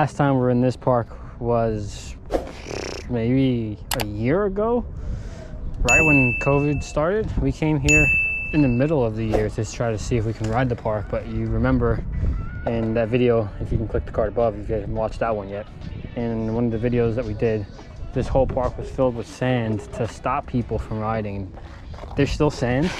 last time we were in this park was maybe a year ago, right when COVID started. We came here in the middle of the year to try to see if we can ride the park, but you remember in that video, if you can click the card above if you haven't watched that one yet, in one of the videos that we did, this whole park was filled with sand to stop people from riding. There's still sand,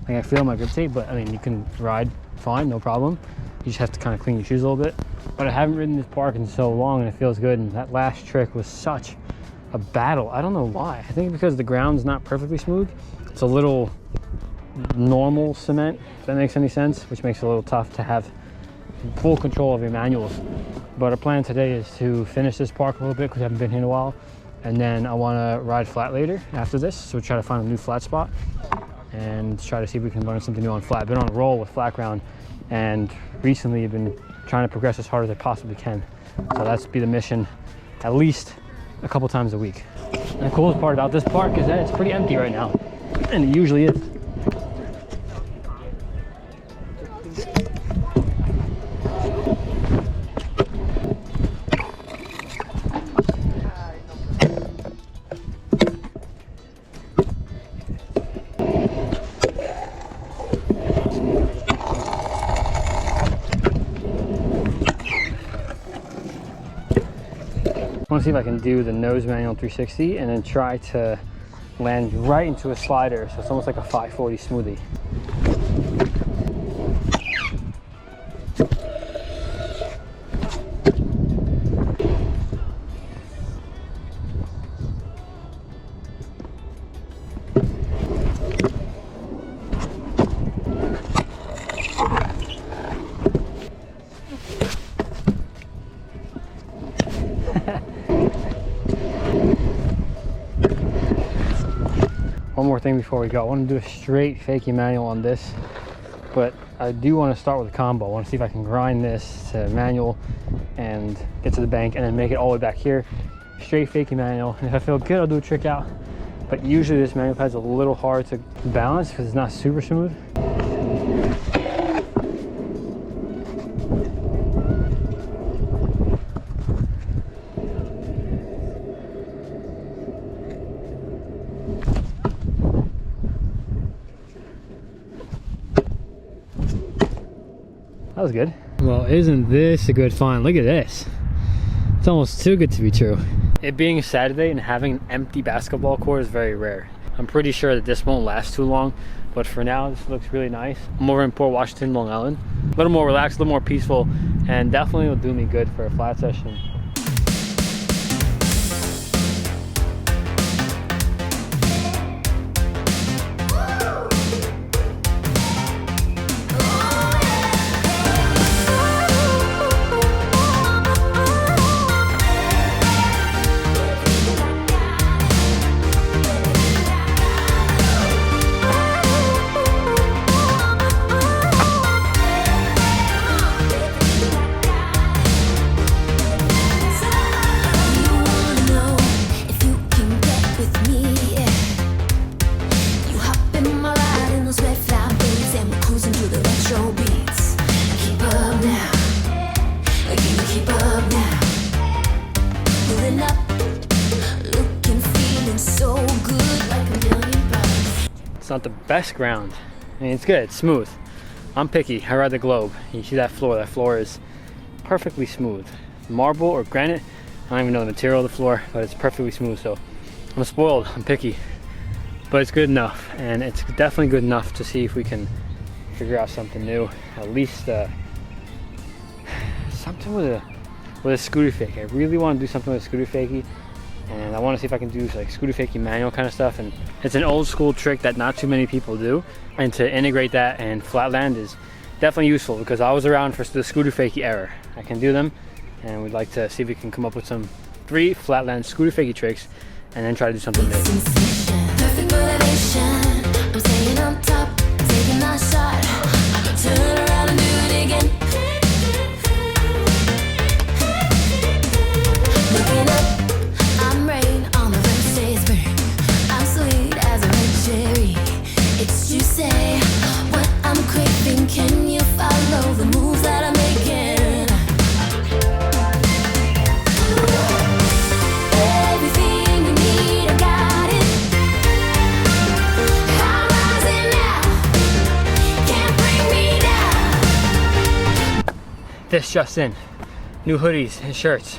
like I feel my grip tape, but I mean, you can ride fine, no problem. You just have to kind of clean your shoes a little bit. But I haven't ridden this park in so long and it feels good. And that last trick was such a battle. I don't know why. I think because the ground's not perfectly smooth. It's a little normal cement, if that makes any sense, which makes it a little tough to have full control of your manuals. But our plan today is to finish this park a little bit because I haven't been here in a while. And then I want to ride flat later after this. So we'll try to find a new flat spot and try to see if we can learn something new on flat. I've been on a roll with flat ground and recently I've been trying to progress as hard as I possibly can. So that's be the mission, at least a couple times a week. And the coolest part about this park is that it's pretty empty right now. And it usually is. I want to see if I can do the nose manual 360 and then try to land right into a slider, so it's almost like a 540 smoothie. One more thing before we go. I want to do a straight fakie manual on this, but I do want to start with a combo. I want to see if I can grind this to manual and get to the bank and then make it all the way back here. Straight fakie manual. And if I feel good, I'll do a trick out. But usually this manual pad's a little hard to balance because it's not super smooth. That was good. Well, isn't this a good find? Look at this. It's almost too good to be true. It being a Saturday and having an empty basketball court is very rare. I'm pretty sure that this won't last too long, but for now, this looks really nice. I'm over in Port Washington, Long Island. A little more relaxed, a little more peaceful, and definitely will do me good for a flat session. It's not the best ground. I mean, it's good, it's smooth. I'm picky, I ride the Globe. You see that floor is perfectly smooth. Marble or granite, I don't even know the material of the floor, but it's perfectly smooth, so I'm spoiled, I'm picky. But it's good enough, and it's definitely good enough to see if we can figure out something new. At least something with a scooter fake. I really want to do something with a scooter fakie. And I want to see if I can do like scooter fakie manual kind of stuff. And it's an old school trick that not too many people do. And to integrate that and flatland is definitely useful because I was around for the scooter fakie era. I can do them, and we'd like to see if we can come up with some 3 flatland scooter fakie tricks and then try to do something new. Perfect motivation. I'm staying on top, taking my shot. I can turn around and do it again. Looking up. It's you say what I'm craving. Can you follow the moves that I'm making? This just in. New hoodies and shirts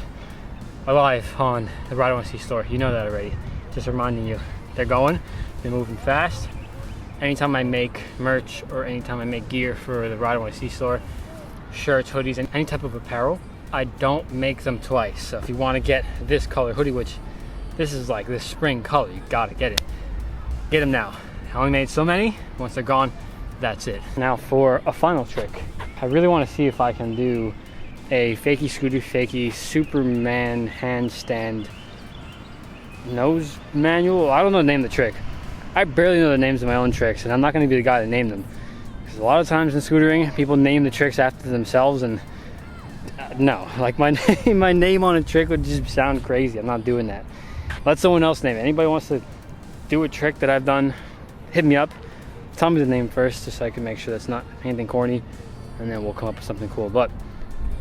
are live on the Ride I Want to See store. You know that already. Just reminding you. They're going. They're moving fast. Anytime I make merch or anytime I make gear for the Ride I Want to See store, shirts, hoodies, and any type of apparel, I don't make them twice. So if you want to get this color hoodie, which this is like this spring color, you gotta get it. Get them now. I only made so many. Once they're gone, that's it. Now for a final trick. I really want to see if I can do a fakie scooter fakie Superman handstand nose manual. I don't know the name of the trick. I barely know the names of my own tricks, and I'm not going to be the guy to name them. Because a lot of times in scootering, people name the tricks after themselves, and no, like my name on a trick would just sound crazy. I'm not doing that. Let someone else name it. Anybody wants to do a trick that I've done, hit me up. Tell me the name first, just so I can make sure that's not anything corny, and then we'll come up with something cool. But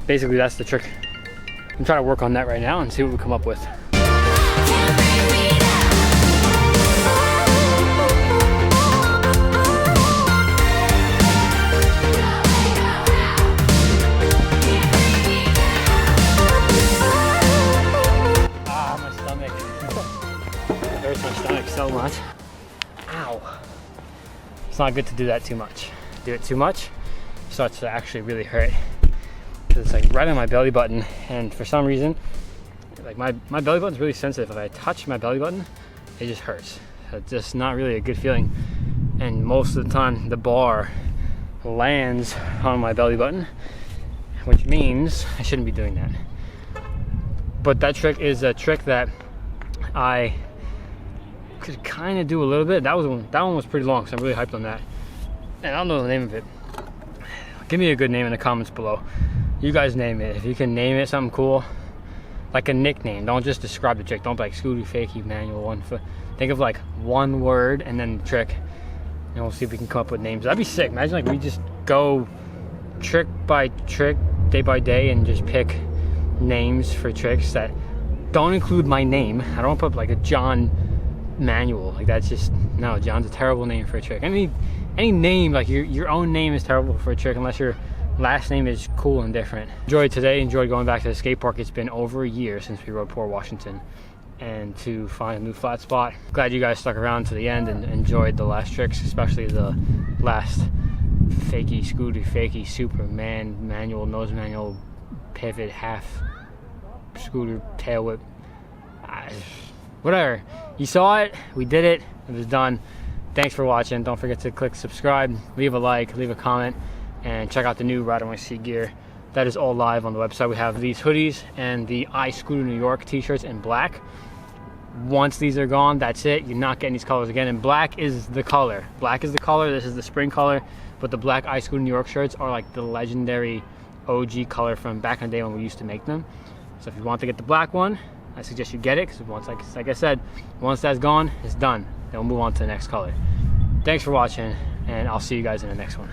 basically, that's the trick. I'm trying to work on that right now and see what we come up with. My stomach. It hurts my stomach so much. Ow. It's not good to do that too much. Do it too much, it starts to actually really hurt. It's like right on my belly button, and for some reason, like my belly button's really sensitive. If I touch my belly button, it just hurts. So it's just not really a good feeling. And most of the time, the bar lands on my belly button, which means I shouldn't be doing that. But that trick is a trick that I could kind of do a little bit. That one was pretty long, so I'm really hyped on that. And I don't know the name of it. Give me a good name in the comments below. You guys name it. If you can name it something cool, like a nickname. Don't just describe the trick. Don't be like scooty, fakie, manual, one foot. Think of like one word and then the trick, and we'll see if we can come up with names. That'd be sick. Imagine like we just go trick by trick, day by day, and just pick names for tricks that don't include my name. I don't want to put like a John Manual. Like that's just, no, John's a terrible name for a trick. Any name, like your own name is terrible for a trick unless your last name is cool and different. Enjoyed today, enjoyed going back to the skate park. It's been over a year since we rode Port Washington, and to find a new flat spot. Glad you guys stuck around to the end and enjoyed the last tricks, especially the last fakie, scooter, fakie, Superman, manual, nose manual, pivot, half scooter, tail whip. Whatever. You saw it, we did it, it was done. Thanks for watching. Don't forget to click subscribe, leave a like, leave a comment, and check out the new Ride I Want to See gear. That is all live on the website. We have these hoodies and the I Scooter New York t-shirts in black. Once these are gone, that's it. You're not getting these colors again. And black is the color. Black is the color. This is the spring color. But the black I Scooter New York shirts are like the legendary OG color from back in the day when we used to make them. So if you want to get the black one, I suggest you get it, because once, like I said, once that's gone, it's done. Then we'll move on to the next color. Thanks for watching, and I'll see you guys in the next one.